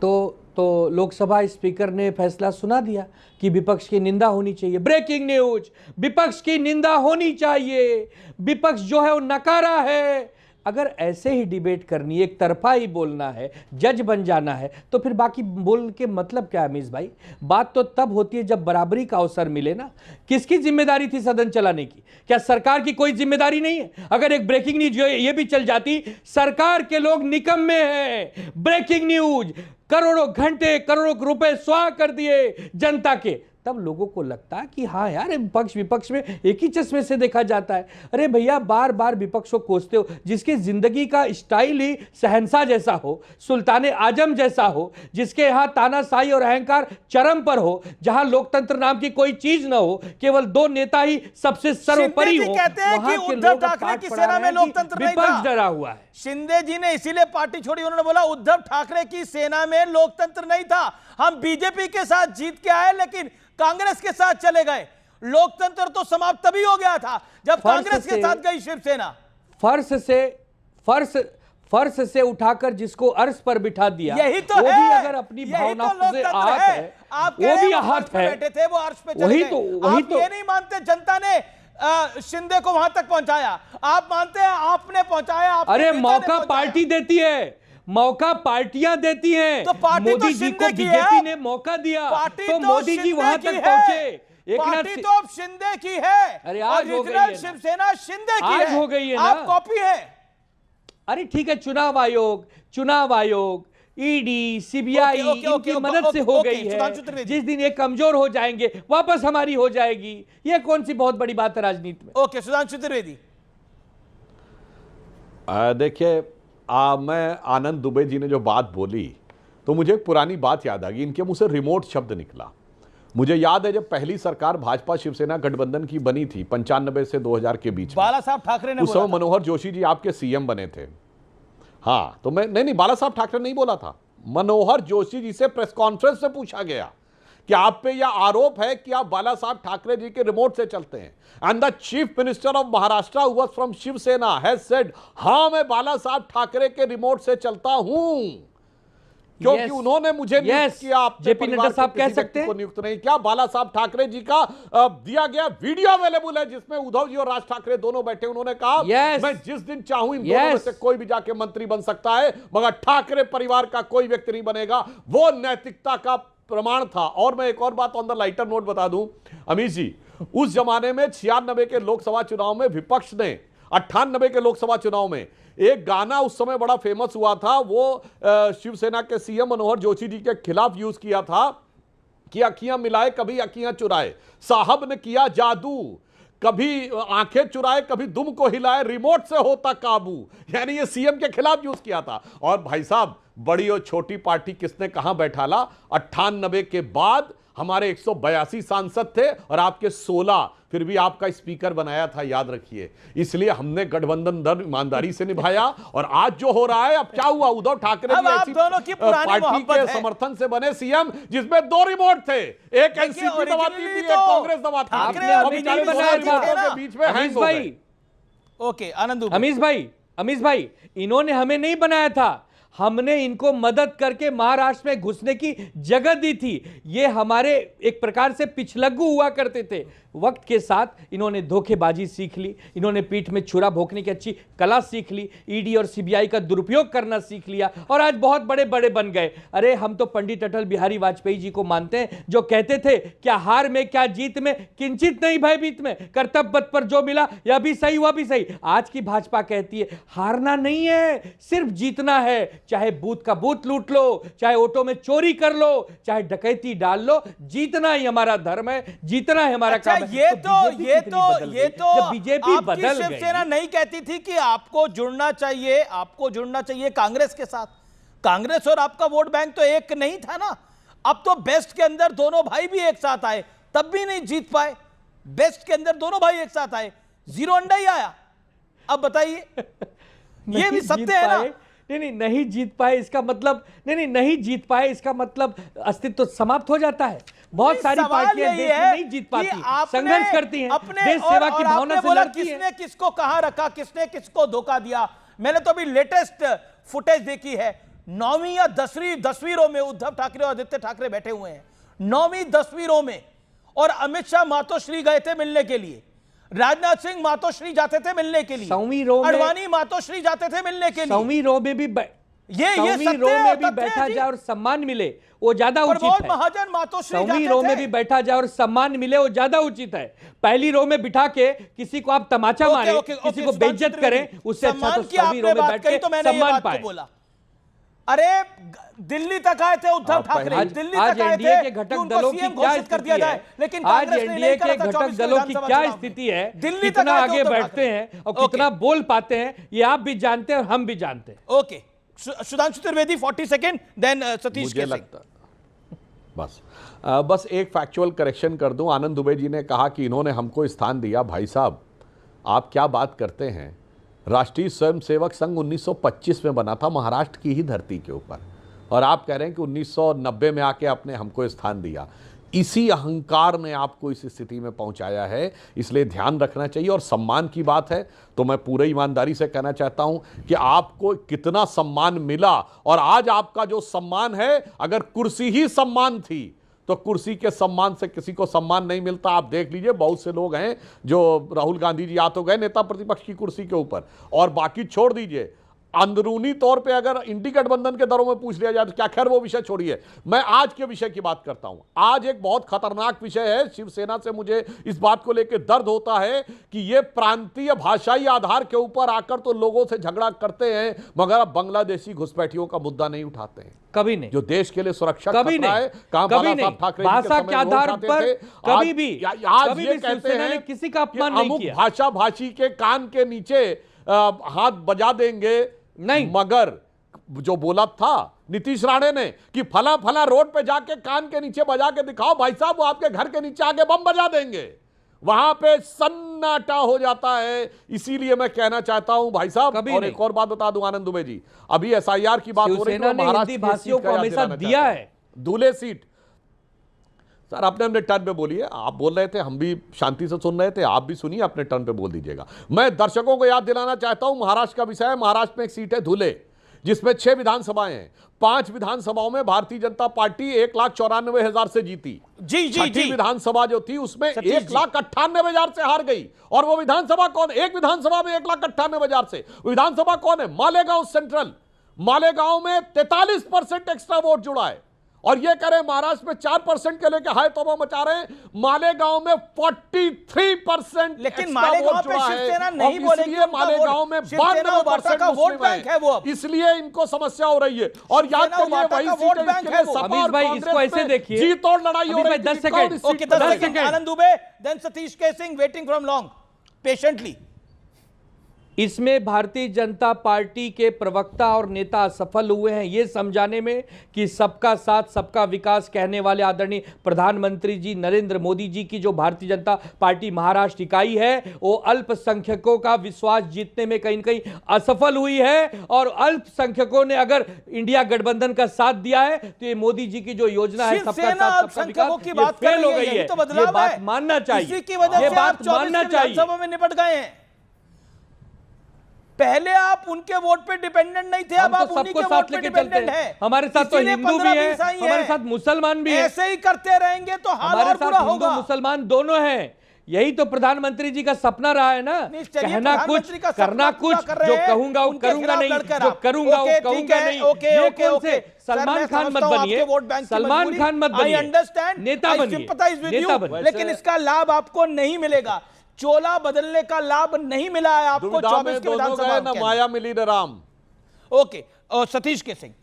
तो लोकसभा स्पीकर ने फैसला सुना दिया कि विपक्ष की निंदा होनी चाहिए। ब्रेकिंग न्यूज, विपक्ष की निंदा होनी चाहिए, विपक्ष जो है वो नकारा है। अगर ऐसे ही डिबेट करनी, एक तरफा ही बोलना है, जज बन जाना है, तो फिर बाकी बोल के मतलब क्या है अमीश भाई? बात तो तब होती है जब बराबरी का अवसर मिले ना। किसकी जिम्मेदारी थी सदन चलाने की? क्या सरकार की कोई जिम्मेदारी नहीं है? अगर एक ब्रेकिंग न्यूज ये भी चल जाती, सरकार के लोग निकम्मे हैं, ब्रेकिंग न्यूज करोड़ों घंटे करोड़ों रुपए स्वाह कर दिए जनता के, तब लोगों को लगता कि हाँ यार पक्ष विपक्ष में एक ही चश्मे से देखा जाता है। अरे भैया बार बार विपक्ष को कोसते हो, जिसकी जिंदगी का स्टाइल ही शहंशाह जैसा हो, सुल्तान आजम जैसा हो, जिसके यहाँ तानाशाही और अहंकार चरम पर हो, जहां लोकतंत्र नाम की कोई चीज ना हो, केवल दो नेता ही सबसे सर्वोपरि हो, वहां के लोग पाठ पढ़ा रहे हैं कि विपक्ष डरा हुआ है। शिंदे जी ने इसीलिए पार्टी छोड़ी, उन्होंने बोला उद्धव ठाकरे की सेना में लोकतंत्र नहीं था, हम बीजेपी के साथ जीत के आए लेकिन कांग्रेस के साथ चले गए। लोकतंत्र तो समाप्त तभी हो गया था जब कांग्रेस के साथ गई शिवसेना। फर्श से उठाकर जिसको अर्श पर बिठा दिया, यही तो वो है। भी अगर अपनी भावनाओं से आहत है, वो भी आहत है। बैठे थे वो अर्श पे चले गए। आप ये नहीं मानते जनता ने शिंदे को वहां तक पहुंचाया? आप मानते हैं आपने पहुंचाया? अरे मौका पार्टी देती है, मौका पार्टियां देती हैं। तो पार्टी मोदी जी को बीजेपी ने मौका दिया तो मोदी जी वहां तक पहुंचे। पार्टी तो अब शिंदे की है। अरे आज हो गई है, शिवसेना शिंदे की आज हो गई है ना, आप कॉपी है। अरे ठीक है, चुनाव आयोग, ईडी, सीबीआई इनकी मदद से हो गई है। जिस दिन ये कमजोर हो जाएंगे वापस हमारी हो जाएगी। ये कौन सी बहुत बड़ी बात है राजनीति में? ओके, सुधांशु त्रिवेदी। देखिए मैं आनंद दुबे जी ने जो बात बोली तो मुझे एक पुरानी बात याद आ गई। इनके मुंह से रिमोट शब्द निकला। मुझे याद है जब पहली सरकार भाजपा शिवसेना गठबंधन की बनी थी 95 से 2000 के बीच में, बाला साहब ठाकरे ने उस समय मनोहर जोशी जी आपके सीएम बने थे। हाँ तो मैं नहीं बाला साहब ठाकरे नहीं बोला था, मनोहर जोशी जी से प्रेस कॉन्फ्रेंस में पूछा गया कि आप पे यह आरोप है कि आप बाला साहब ठाकरे जी के रिमोट से चलते हैं। And the chief minister of Maharashtra who was from Shiv Sena has said, हाँ मैं बाला साहब ठाकरे के रिमोट से चलता हूं, क्योंकि उन्होंने मुझे नियुक्त किया। जेपी नड्डा साहब कह सकते हैं नियुक्त नहीं किया। बाला साहब ठाकरे जी का दिया गया वीडियो अवेलेबल है जिसमें उद्धव जी और राज ठाकरे दोनों बैठे। उन्होंने कहा मैं जिस दिन चाहूं इन दोनों में से कोई भी जाके मंत्री बन सकता है, मगर ठाकरे परिवार का कोई व्यक्ति नहीं बनेगा। वो नैतिकता का प्रमाण था। और मैं एक और बात ऑन द लाइटर नोट बता दूं अमीश जी, उस जमाने में 96 के लोकसभा चुनाव में विपक्ष ने 98 के लोकसभा चुनाव में एक गाना उस समय बड़ा फेमस हुआ था, वो शिवसेना के सीएम मनोहर जोशी जी के खिलाफ यूज किया था कि अखियां मिलाए कभी अखियां चुराए, साहब ने किया जादू, कभी आंखें चुराए कभी दुम को हिलाए, रिमोट से होता काबू। यानी ये सीएम के खिलाफ यूज किया था। और भाई साहब बड़ी और छोटी पार्टी किसने कहां बैठाला? 98 के बाद हमारे 182 सांसद थे और आपके 16, फिर भी आपका स्पीकर बनाया था, याद रखिए। इसलिए हमने गठबंधन दर ईमानदारी से निभाया। और आज जो हो रहा है, अब क्या हुआ? उद्धव ठाकरे भी ऐसी पार्टी के समर्थन से बने सीएम जिसमें 2 रिमोट थे, एक एनसीपी दबाती थी, एक कांग्रेस दबाती थी, बीच में हैंग हो गए। ओके आनंद, अमीश भाई इन्होंने हमें नहीं बनाया था, हमने इनको मदद करके महाराष्ट्र में घुसने की जगह दी थी। ये हमारे एक प्रकार से पिछलग्गू हुआ करते थे। वक्त के साथ इन्होंने धोखेबाजी सीख ली, इन्होंने पीठ में छुरा भोंकने की अच्छी कला सीख ली, ईडी और सीबीआई का दुरुपयोग करना सीख लिया और आज बहुत बड़े बड़े बन गए। अरे हम तो पंडित अटल बिहारी वाजपेयी जी को मानते हैं, जो कहते थे क्या हार में क्या जीत में किंचित नहीं भयभीत में, कर्तव्य पथ पर जो मिला यह भी सही वह भी सही। आज की भाजपा कहती है हारना नहीं है, सिर्फ जीतना है। चाहे बूथ का बूथ लूट लो, चाहे ऑटो में चोरी कर लो, चाहे डकैती डाल लो, जीतना ही हमारा धर्म है, जीतना है हमारा काम है। ये तो बीजेपी बदल गई। शिवसेना नहीं कहती थी कि आपको जुड़ना चाहिए कांग्रेस के साथ। कांग्रेस और आपका वोट बैंक तो एक नहीं था ना। अब तो बेस्ट के अंदर दोनों भाई भी एक साथ आए, तब भी नहीं जीत पाए। बेस्ट के अंदर दोनों भाई एक साथ आए, 0 अंडा ही आया। अब बताइए, ये भी सत्य है ना? नहीं जीत पाए इसका मतलब नहीं जीत पाए इसका मतलब अस्तित्व समाप्त हो जाता है। बहुत सारी पार्टियां देश में नहीं जीत पाती, संघर्ष करती हैं, देश सेवा की भावना से लड़ती हैं। किसने किसको कहां रखा, किसने किसको धोखा दिया? मैंने तो अभी लेटेस्ट फुटेज देखी है, 9वीं या 10वीं रो में उद्धव ठाकरे और आदित्य ठाकरे बैठे हुए हैं, 9वीं 10वीं रो में। और अमित शाह मातोश्री गए थे मिलने के लिए, राजनाथ सिंह मातोश्री जाते थे मिलने के लिए, 100वीं रो में अडवाणी मातोश्री जाते थे मिलने के लिए। 100वीं रो में भी ये 100वीं रो में भी बैठा जाए और सम्मान मिले वो ज्यादा उचित है। महाजन मातोश्री 100वीं रो में भी बैठा जाए और सम्मान मिले वो ज्यादा उचित है। पहली रो में बिठा के किसी को आप तमाचा मारे, किसी को बेइज्जत करें, उससे अच्छा तो 100वीं रो में बैठ के सम्मान पाए। अरे दिल्ली तक आए थे उद्धव ठाकरे, दिल्ली तक आए थे के घटक दलों की क्या स्थिति है, लेकिन आज एनडीए के घटक दलों की क्या स्थिति है, दिल्ली कितना आगे बैठते हैं और कितना बोल पाते हैं, ये आप भी जानते हैं और हम भी जानते हैं। Okay, Sudhanshu Trivedi 40 second, then Satish. मुझे लगता बस एक फैक्चुअल करेक्शन कर दूं। आनंद दुबे जी ने कहा कि इन्होंने हमको स्थान दिया। भाई साहब, आप क्या बात करते हैं? राष्ट्रीय स्वयंसेवक संघ 1925 में बना था महाराष्ट्र की ही धरती के ऊपर, और आप कह रहे हैं कि 1990 में आके आपने हमको स्थान दिया। इसी अहंकार ने आपको इस स्थिति में पहुंचाया है, इसलिए ध्यान रखना चाहिए। और सम्मान की बात है तो मैं पूरे ईमानदारी से कहना चाहता हूं कि आपको कितना सम्मान मिला, और आज आपका जो सम्मान है, अगर कुर्सी ही सम्मान थी तो कुर्सी के सम्मान से किसी को सम्मान नहीं मिलता। आप देख लीजिए, बहुत से लोग हैं जो राहुल गांधी जी आ तो गए नेता प्रतिपक्ष की कुर्सी के ऊपर, और बाकी छोड़ दीजिए। अंदरूनी तौर पे अगर इंडी गठबंधन के दरों में पूछ लिया जाए तो क्या, खैर वो विषय छोड़िए, मैं आज के विषय की बात करता हूं। आज एक बहुत खतरनाक विषय है। शिवसेना से मुझे इस बात को लेकर दर्द होता है कि ये प्रांतीय भाषाई आधार के ऊपर आकर तो लोगों से झगड़ा करते हैं, मगर अब बांग्लादेशी घुसपैठियों का मुद्दा नहीं उठाते हैं। कभी नहीं। जो देश के लिए सुरक्षा कभी नहीं, कभी नहीं, भाषा के आधार पर कभी भी, आज ये कहते हैं किसी का अपमान नहीं किया। भाषा भाषी के कान के नीचे हाथ बजा देंगे नहीं, मगर जो बोला था नीतीश राणे ने कि फला फला रोड पे जाके कान के नीचे बजा के दिखाओ भाई साहब, वो आपके घर के नीचे आके बम बजा देंगे, वहां पे सन्नाटा हो जाता है। इसीलिए मैं कहना चाहता हूं भाई साहब, और एक और बात बता दूं आनंद दुबे जी, अभी एसआईआर की बात हो रही है, महाराष्ट्र भाषियों को हमेशा दिया है दूल्हे सीट। सर अपने अपने टर्न पे बोलिए, आप बोल रहे थे, हम भी शांति से सुन रहे थे, आप भी सुनिए, अपने टर्न पे बोल दीजिएगा। मैं दर्शकों को याद दिलाना चाहता हूं, महाराष्ट्र का विषय है। महाराष्ट्र में एक सीट है धुले, जिसमें 6 विधानसभाएं हैं। 5 विधानसभाओं में भारतीय जनता पार्टी 1,94,000 से जीती। छठी विधानसभा जो थी उसमें 1,98,000 से हार गई। और वो विधानसभा कौन? एक विधानसभा में 1,98,000 से विधानसभा कौन है? मालेगांव सेंट्रल। मालेगांव में 43% एक्स्ट्रा वोट जुड़ा है, और ये करें महाराष्ट्र में 4% के लेके हाय तौबा मचा रहे हैं। मालेगांव में 43%, लेकिन मालेगांव पे शिवसेना नहीं बोलेगी, मालेगांव में 92% का वोट बैंक है वो, इसलिए इनको समस्या हो रही है। और याद करिए वही वोट बैंक है। अमित भाई इसको ऐसे देखिए, जीत और लड़ाई हो रही है। 10 सेकंड, ओके 10 सेकंड। आनंद दुबे, देन सतीश के Singh, waiting from long patiently. इसमें भारतीय जनता पार्टी के प्रवक्ता और नेता असफल हुए हैं ये समझाने में कि सबका साथ सबका विकास कहने वाले आदरणीय प्रधानमंत्री जी नरेंद्र मोदी जी की जो भारतीय जनता पार्टी महाराष्ट्र इकाई है वो अल्पसंख्यकों का विश्वास जीतने में कहीं न कहीं असफल हुई है। और अल्पसंख्यकों ने अगर इंडिया गठबंधन का साथ दिया है तो ये मोदी जी की जो योजना है सबका साथ सबका विकास ये फेल हो गई है। ये बात मानना चाहिए, ये बात मानना चाहिए। में निपट गए हैं। पहले आप उनके वोट पे डिपेंडेंट नहीं थे, अब आप उन्हीं के वोट पे डिपेंडेंट हैं। हमारे साथ तो हिंदू भी है, हमारे साथ मुसलमान भी है। ऐसे ही करते रहेंगे तो हाल और बुरा होगा। मुसलमान दोनों हैं। यही तो प्रधानमंत्री जी का सपना रहा है ना, कहना कुछ करना कुछ, जो कहूंगा वो करूंगा नहीं, जो करूंगा वो कहूंगा नहीं। ये कौन से सलमान खान मत बनिए, सलमान खान मत बनिए, नेता बनिए, लेकिन इसका लाभ आपको नहीं मिलेगा। चोला बदलने का लाभ नहीं मिला है आपको 24 के विधानसभा में। माया मिली न राम। ओके, और सतीश के सिंह।